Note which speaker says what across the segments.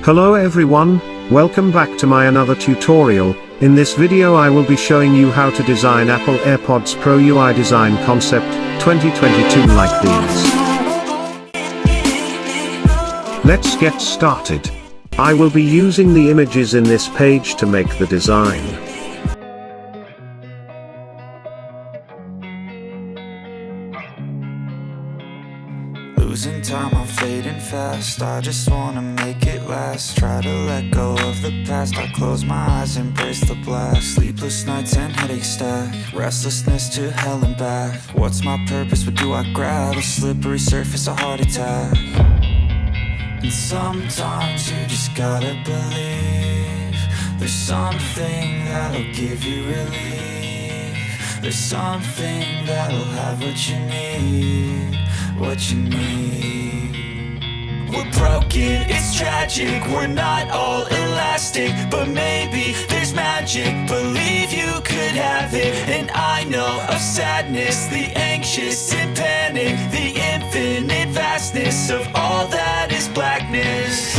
Speaker 1: Hello everyone, welcome back to my another tutorial. In this video I will be showing you how to design Apple AirPods Pro UI Design Concept 2022 like these. Let's get started. I will be using the images in this page to make the design.
Speaker 2: Losing time, I'm fading fast. I just wanna make it last. Try to let go of the past. I close my eyes, embrace the blast. Sleepless nights and headaches stack. Restlessness to hell and back. What's my purpose? What do I grab? A slippery surface, a heart attack. And sometimes you just gotta believe there's something that'll give you relief. There's something that'll have what you need. What you need. We're broken, it's tragic. We're not all elastic, but maybe there's magic. Believe you could have it. And I know of sadness, the anxious and panic, the infinite vastness of all that is blackness.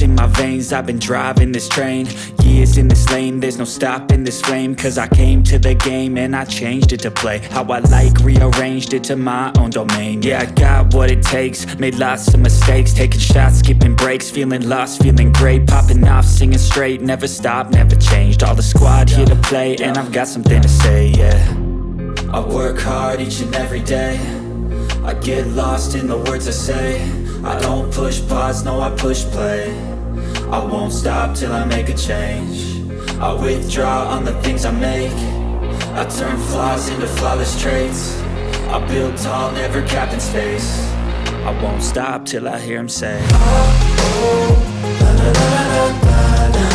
Speaker 2: In my veins, I've been driving this train. Years in this lane, there's no stopping this flame. Cause I came to the game and I changed it to play how I like, rearranged it to my own domain. Yeah, I got what it takes, made lots of mistakes, taking shots, skipping breaks, feeling lost, feeling great, popping off, singing straight, never stopped, never changed. All the squad here to play, and I've got something to say, yeah. I work hard each and every day. I get lost in the words I say. I don't push pause, no, I push play. I won't stop till I make a change. I withdraw on the things I make. I turn flaws into flawless traits. I build tall, never capped in space. I won't stop till I hear him say, oh, oh, la, la, la, la, la, la.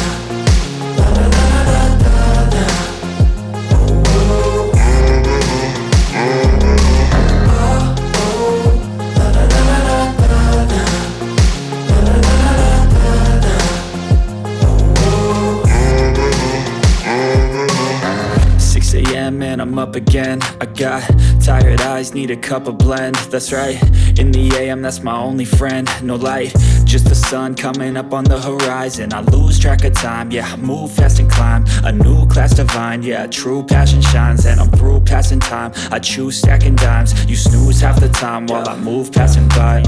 Speaker 2: And I'm up again. I got tired eyes, need a cup of blend. That's right, in the AM, that's my only friend. No light, just the sun coming up on the horizon. I lose track of time, yeah, I move fast and climb a new class divine, yeah, true passion shines. And I'm through passing time, I choose stacking dimes. You snooze half the time while I move passing by.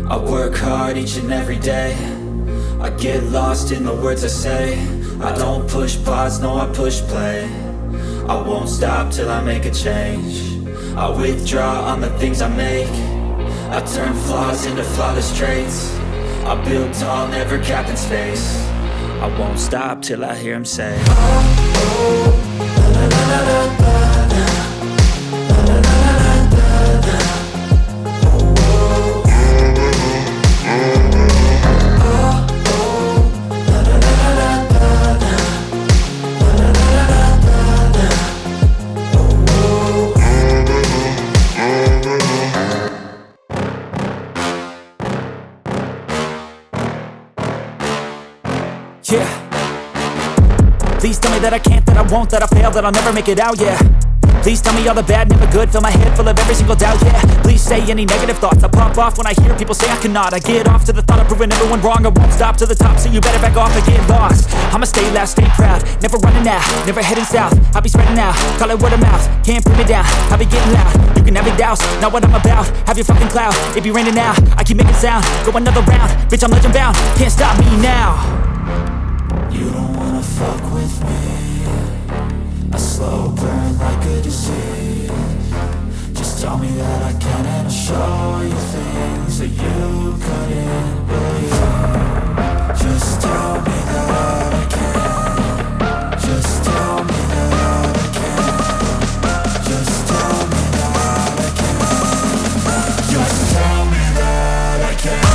Speaker 2: I work hard each and every day. I get lost in the words I say. I don't push pause, no, I push play. I won't stop till I make a change. I withdraw on the things I make. I turn flaws into flawless traits. I build tall, never capped in space. I won't stop till I hear him say, oh, oh, la, la, la, la, la, la, la, la, la, la, la, la. Oh, oh, oh, oh.
Speaker 3: Yeah. Please tell me that I can't, that I won't, that I fail, that I'll never make it out, yeah. Please tell me all the bad, never good, fill my head full of every single doubt, yeah. Please say any negative thoughts, I pop off when I hear people say I cannot. I get off to the thought of proving everyone wrong, I won't stop to the top, so you better back off and get lost. I'ma stay loud, stay proud, never running out, never heading south. I'll be spreading out, call it word of mouth, can't put me down, I'll be getting loud. You can have your doubts, not what I'm about, have your fucking clout. It be raining now, I keep making sound, go another round, bitch I'm legend bound, can't stop me now.
Speaker 2: You don't wanna fuck with me, a slow burn like a disease. Just tell me that I can and I'll show you things that you couldn't believe. Just tell me that I can. Just tell me that I can. Just tell me that I can. Just tell me that I can.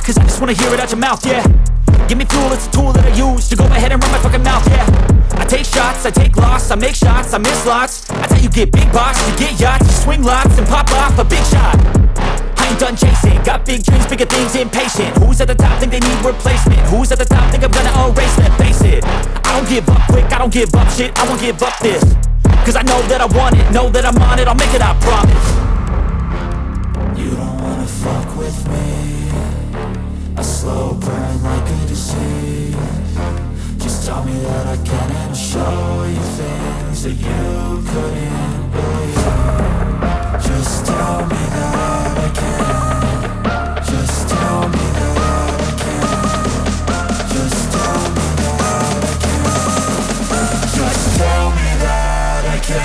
Speaker 3: Cause I just wanna hear it out your mouth, yeah. Give me fuel, it's a tool that I use to go ahead and run my fucking mouth, yeah. I take shots, I take loss, I make shots, I miss lots. That's how you get big boss, you get yachts, you swing lots and pop off a big shot. I ain't done chasing, got big dreams, bigger things, impatient. Who's at the top think they need replacement? Who's at the top think I'm gonna erase them? Face it, I don't give up quick, I don't give up shit, I won't give up this. Cause I know that I want it, know that I'm on it, I'll make it, I promise.
Speaker 2: You don't wanna fuck with me, a slow burn like a disease. Just tell me that I can and I'll show you things that you couldn't believe. Just tell me that I can. Just tell me that I can. Just tell me that I can. Just tell me that I can.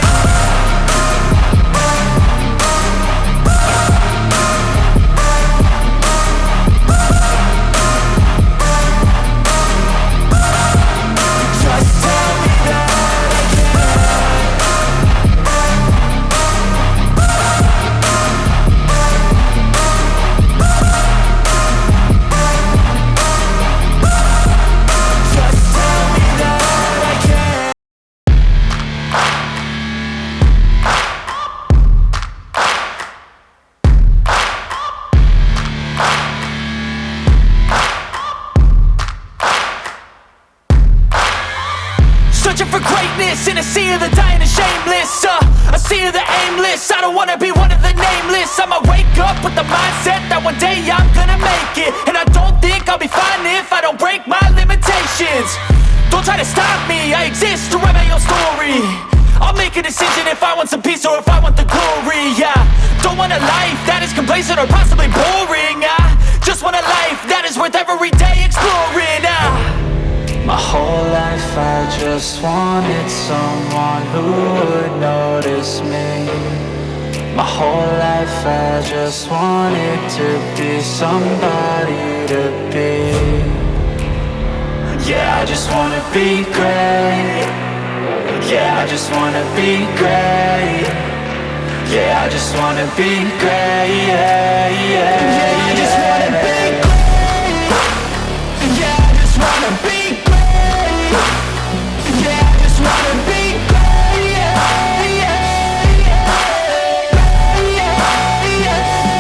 Speaker 3: In a sea of the dying and shameless, a sea of the aimless. I don't wanna be one of the nameless. I'ma wake up with the mindset that one day I'm gonna make it. And I don't think I'll be fine if I don't break my limitations. Don't try to stop me, I exist to write my own story. I'll make a decision if I want some peace or if I want the glory. Yeah, don't want a life that is complacent or possibly boring. I just want a life that is worth every day exploring.
Speaker 2: My whole life I just wanted someone who would notice me. My whole life I just wanted to be somebody to be. Yeah, I just wanna be great. Yeah, I just wanna be great. Yeah, I just wanna be great. Yeah, yeah, yeah, I just wanna be great. Yeah, I just wanna be great. Yeah, I just wanna be great. Yeah, yeah, yeah, yeah, yeah, yeah.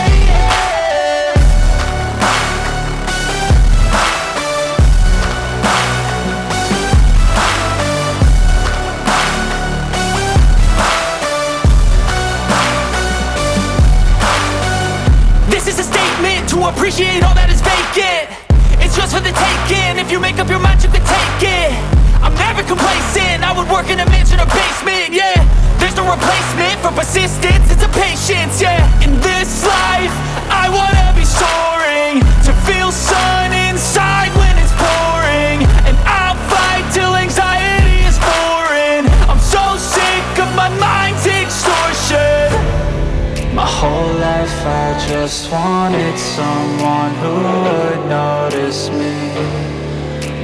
Speaker 3: This is a statement to appreciate all that is vacant. It's just for the taking. If you make up your mind, you can take it. I'm never complacent, I would work in a mansion or basement, yeah. There's no replacement for persistence, it's a patience, yeah. In this life, I wanna be soaring, to feel sun inside when it's pouring. And I'll fight till anxiety is foreign. I'm so sick of my mind's extortion.
Speaker 2: My whole life I just wanted someone who would notice me.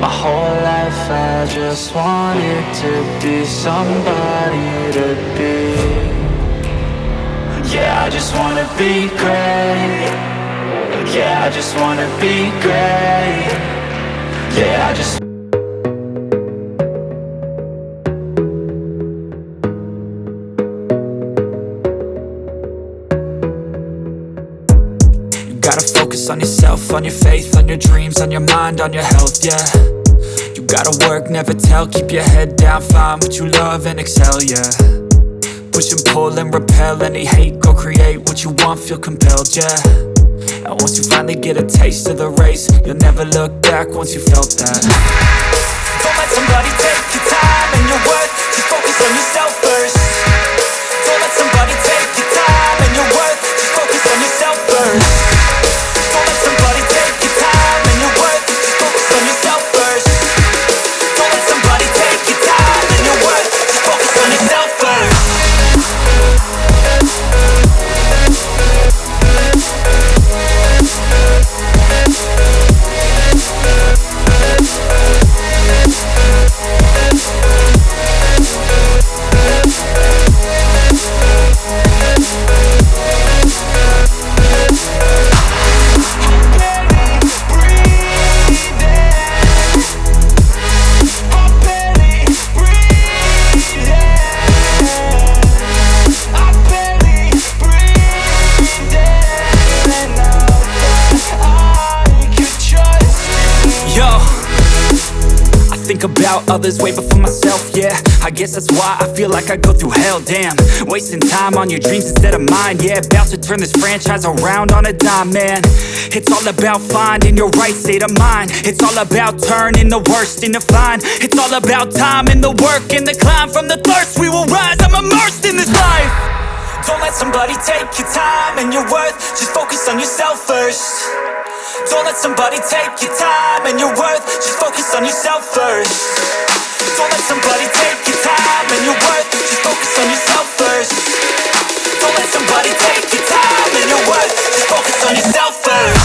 Speaker 2: My whole life I just wanted to be somebody to be. Yeah, I just wanna be great. Yeah, I just wanna be great. Yeah, I just gotta focus on yourself, on your faith, on your dreams, on your mind, on your health, yeah. You gotta work, never tell, keep your head down, find what you love and excel, yeah. Push and pull and repel any hate, go create what you want, feel compelled, yeah. And once you finally get a taste of the race, you'll never look back once you felt that. Don't let somebody take your time and your worth, just focus on yourself first. Don't let somebody take your time and your worth, just focus on yourself first. Don't let somebody take your time and your worth, just focus on yourself first. Don't let somebody take your time and your worth, just focus on yourself first. Think about others way before myself, yeah. I guess that's why I feel like I go through hell, damn. Wasting time on your dreams instead of mine, yeah. About to turn this franchise around on a dime, man. It's all about finding your right state of mind. It's all about turning the worst into fine. It's all about time and the work and the climb. From the thirst we will rise, I'm immersed in this life. Don't let somebody take your time and your worth, just focus on yourself first. Don't let somebody take your time and your worth, just focus on yourself first. Don't let somebody take your time and your worth, just focus on yourself first. Don't let somebody take your time and your worth, just focus on yourself first.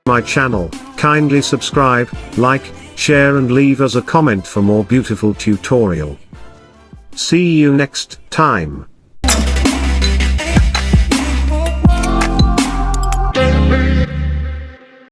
Speaker 1: My channel, kindly subscribe, like, share and leave us a comment for more beautiful tutorial. See you next time.